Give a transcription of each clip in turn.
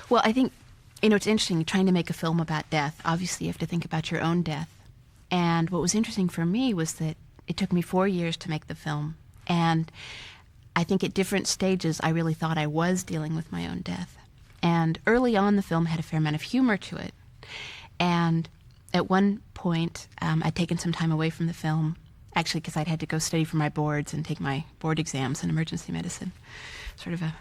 Well, I think, it's interesting, trying to make a film about death. Obviously, you have to think about your own death. And what was interesting for me was that it took me 4 years to make the film. And I think at different stages, I really thought I was dealing with my own death. And early on, the film had a fair amount of humor to it. And at one point, I'd taken some time away from the film, actually because I'd had to go study for my boards and take my board exams in emergency medicine. Sort of a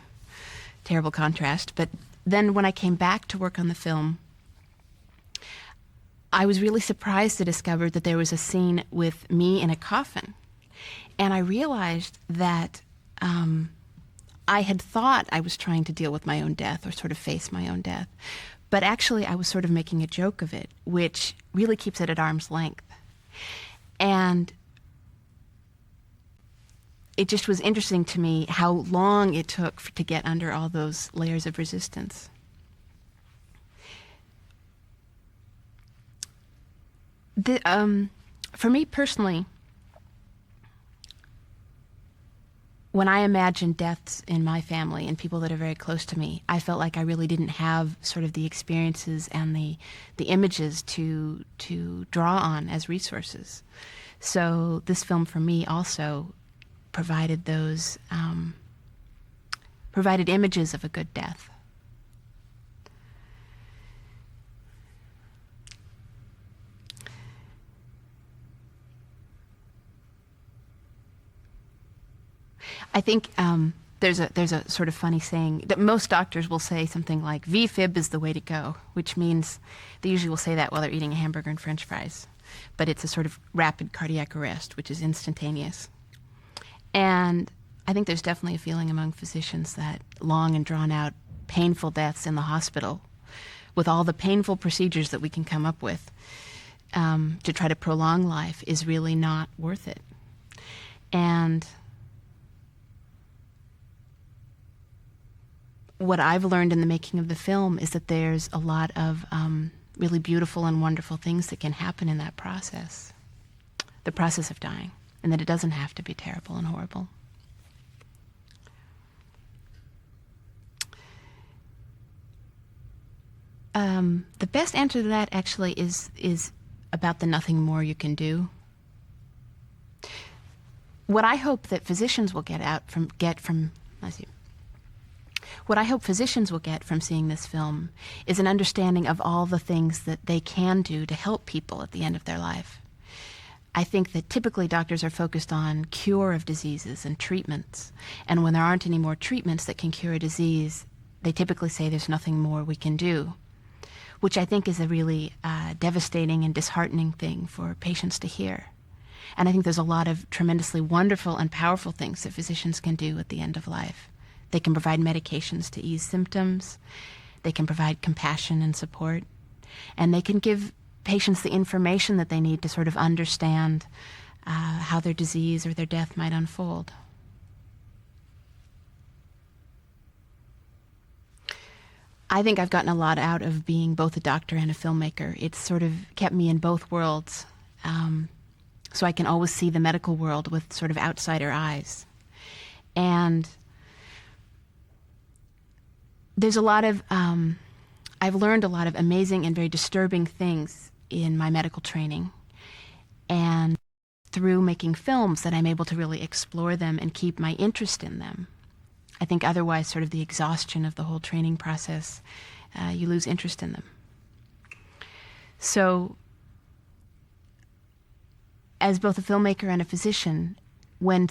terrible contrast. But then when I came back to work on the film, I was really surprised to discover that there was a scene with me in a coffin. And I realized that I had thought I was trying to deal with my own death or sort of face my own death. But actually, I was sort of making a joke of it, which really keeps it at arm's length. And it just was interesting to me how long it took to get under all those layers of resistance. For me personally, when I imagine deaths in my family and people that are very close to me, I felt like I really didn't have sort of the experiences and the images to draw on as resources. So this film for me also provided those, provided images of a good death. I think there's a sort of funny saying that most doctors will say something like VFib is the way to go, which means they usually will say that while they're eating a hamburger and French fries. But it's a sort of rapid cardiac arrest, which is instantaneous. And I think there's definitely a feeling among physicians that long and drawn out painful deaths in the hospital, with all the painful procedures that we can come up with to try to prolong life, is really not worth it. And what I've learned in the making of the film is that there's a lot of really beautiful and wonderful things that can happen in that process, the process of dying, and that it doesn't have to be terrible and horrible. The best answer to that actually is about the nothing more you can do. What I hope that physicians will What I hope physicians will get from seeing this film is an understanding of all the things that they can do to help people at the end of their life. I think that typically doctors are focused on cure of diseases and treatments. And when there aren't any more treatments that can cure a disease, they typically say there's nothing more we can do, which I think is a really devastating and disheartening thing for patients to hear. And I think there's a lot of tremendously wonderful and powerful things that physicians can do at the end of life. They can provide medications to ease symptoms. They can provide compassion and support. And they can give patients the information that they need to sort of understand how their disease or their death might unfold. I think I've gotten a lot out of being both a doctor and a filmmaker. It's sort of kept me in both worlds, so I can always see the medical world with sort of outsider eyes. And there's a lot of, I've learned a lot of amazing and very disturbing things in my medical training. And through making films that I'm able to really explore them and keep my interest in them. I think otherwise sort of the exhaustion of the whole training process, you lose interest in them. So as both a filmmaker and a physician, when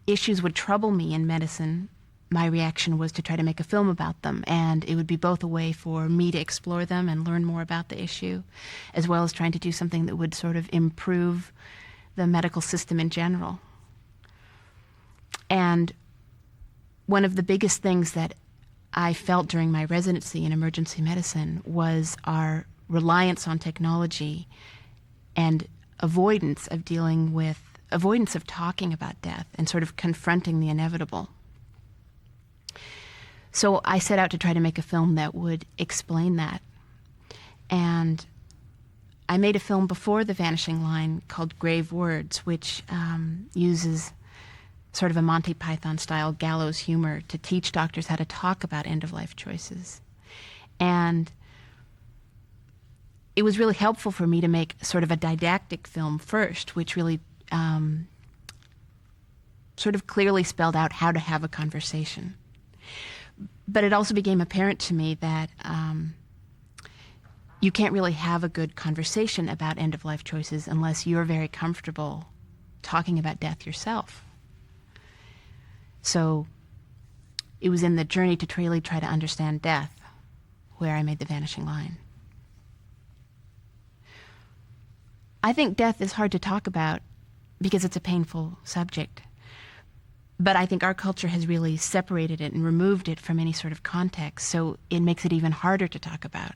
issues would trouble me in medicine, my reaction was to try to make a film about them, and it would be both a way for me to explore them and learn more about the issue, as well as trying to do something that would sort of improve the medical system in general. And one of the biggest things that I felt during my residency in emergency medicine was our reliance on technology and avoidance of talking about death and sort of confronting the inevitable. So I set out to try to make a film that would explain that. And I made a film before The Vanishing Line called Grave Words, which uses sort of a Monty Python-style gallows humor to teach doctors how to talk about end-of-life choices. And it was really helpful for me to make sort of a didactic film first, which really sort of clearly spelled out how to have a conversation. But it also became apparent to me that you can't really have a good conversation about end-of-life choices unless you're very comfortable talking about death yourself. So it was in the journey to really try to understand death where I made The Vanishing Line. I think death is hard to talk about because it's a painful subject. But I think our culture has really separated it and removed it from any sort of context, so it makes it even harder to talk about.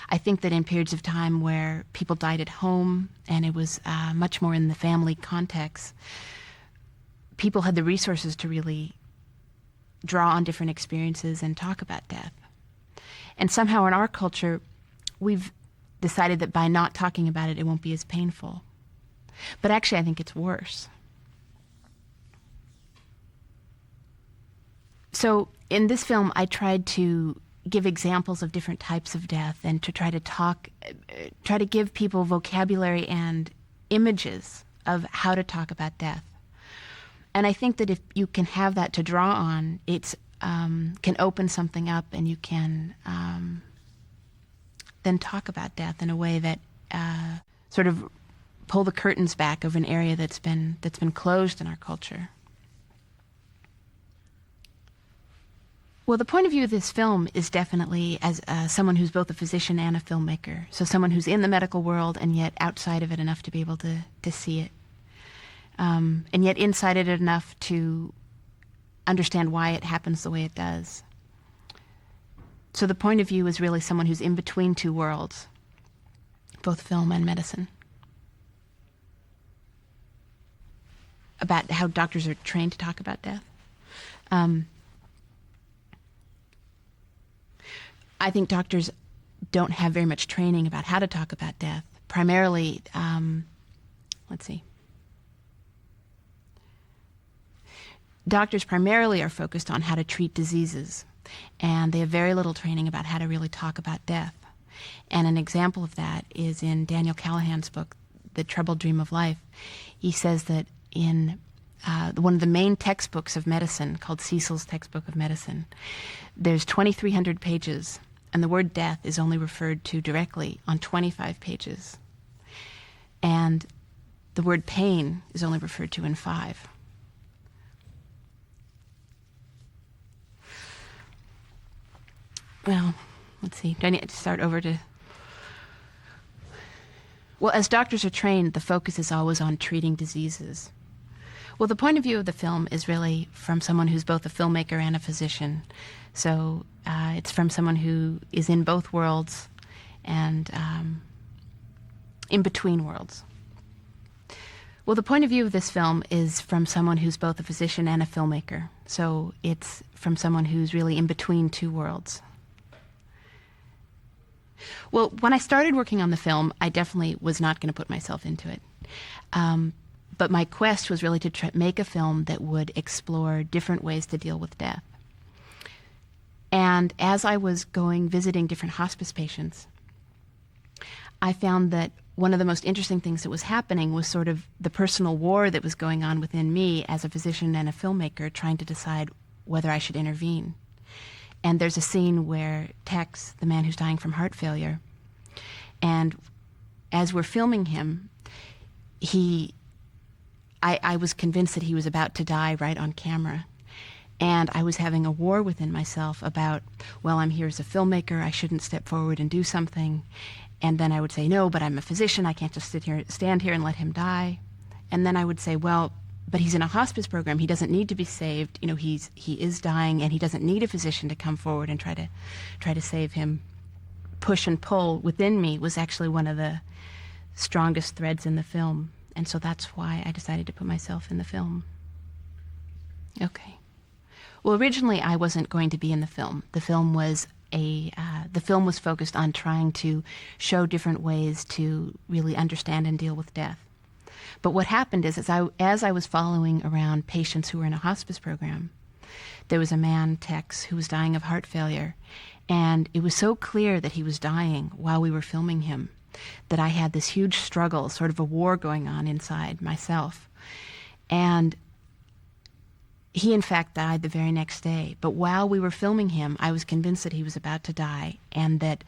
I think that in periods of time where people died at home and it was much more in the family context, people had the resources to really draw on different experiences and talk about death. And somehow in our culture, we've decided that by not talking about it, it won't be as painful. But actually, I think it's worse. So in this film, I tried to give examples of different types of death and to try to give people vocabulary and images of how to talk about death. And I think that if you can have that to draw on, it can open something up, and you can then talk about death in a way that sort of pull the curtains back of an area that's been closed in our culture. Well, the point of view of this film is definitely as someone who's both a physician and a filmmaker. So someone who's in the medical world and yet outside of it enough to be able to see it. And yet inside it enough to understand why it happens the way it does. So the point of view is really someone who's in between two worlds, both film and medicine. About how doctors are trained to talk about death. I think doctors don't have very much training about how to talk about death. Primarily, doctors primarily are focused on how to treat diseases, and they have very little training about how to really talk about death. And an example of that is in Daniel Callahan's book, The Troubled Dream of Life. He says that in one of the main textbooks of medicine, called Cecil's Textbook of Medicine, there's 2,300 pages, and the word death is only referred to directly on 25 pages. And the word pain is only referred to in 5. Well, let's see. Do I need to start over to... Well, as doctors are trained, the focus is always on treating diseases. Well, the point of view of the film is really from someone who's both a filmmaker and a physician. So it's from someone who is in both worlds and in between worlds. Well, the point of view of this film is from someone who's both a physician and a filmmaker. So it's from someone who's really in between two worlds. Well, when I started working on the film, I definitely was not going to put myself into it. But my quest was really to make a film that would explore different ways to deal with death. And as I was visiting different hospice patients, I found that one of the most interesting things that was happening was sort of the personal war that was going on within me as a physician and a filmmaker, trying to decide whether I should intervene. And there's a scene where Tex, the man who's dying from heart failure, and as we're filming him, I was convinced that he was about to die right on camera. And I was having a war within myself about, well, I'm here as a filmmaker, I shouldn't step forward and do something. And then I would say, no, but I'm a physician, I can't just stand here and let him die. And then I would say, well, but he's in a hospice program, he doesn't need to be saved. You know, he is dying, and he doesn't need a physician to come forward and try to save him. Push and pull within me was actually one of the strongest threads in the film. And so that's why I decided to put myself in the film. Okay. Well, originally I wasn't going to be in the film. The film was focused on trying to show different ways to really understand and deal with death. But what happened is, as I was following around patients who were in a hospice program, there was a man, Tex, who was dying of heart failure. And it was so clear that he was dying while we were filming him that I had this huge struggle, sort of a war going on inside myself. And he, in fact, died the very next day. But while we were filming him, I was convinced that he was about to die and that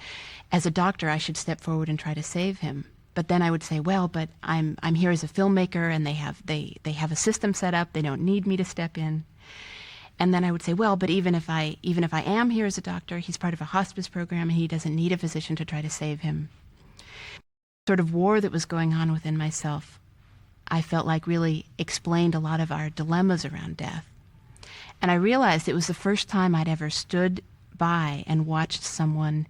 as a doctor, I should step forward and try to save him. But then I would say, well, but I'm here as a filmmaker and they have a system set up. They don't need me to step in. And then I would say, well, but even if I am here as a doctor, he's part of a hospice program and he doesn't need a physician to try to save him. Sort of war that was going on within myself, I felt like really explained a lot of our dilemmas around death. And I realized it was the first time I'd ever stood by and watched someone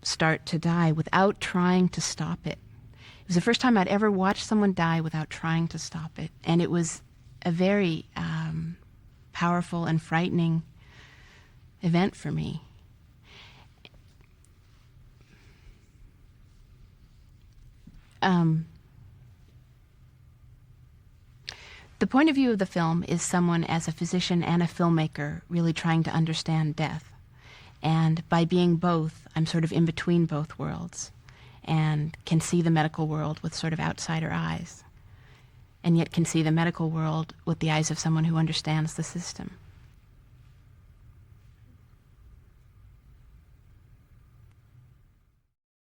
start to die without trying to stop it. It was the first time I'd ever watched someone die without trying to stop it. And it was a very powerful and frightening event for me. The point of view of the film is someone as a physician and a filmmaker really trying to understand death. And by being both, I'm sort of in between both worlds and can see the medical world with sort of outsider eyes, and yet can see the medical world with the eyes of someone who understands the system.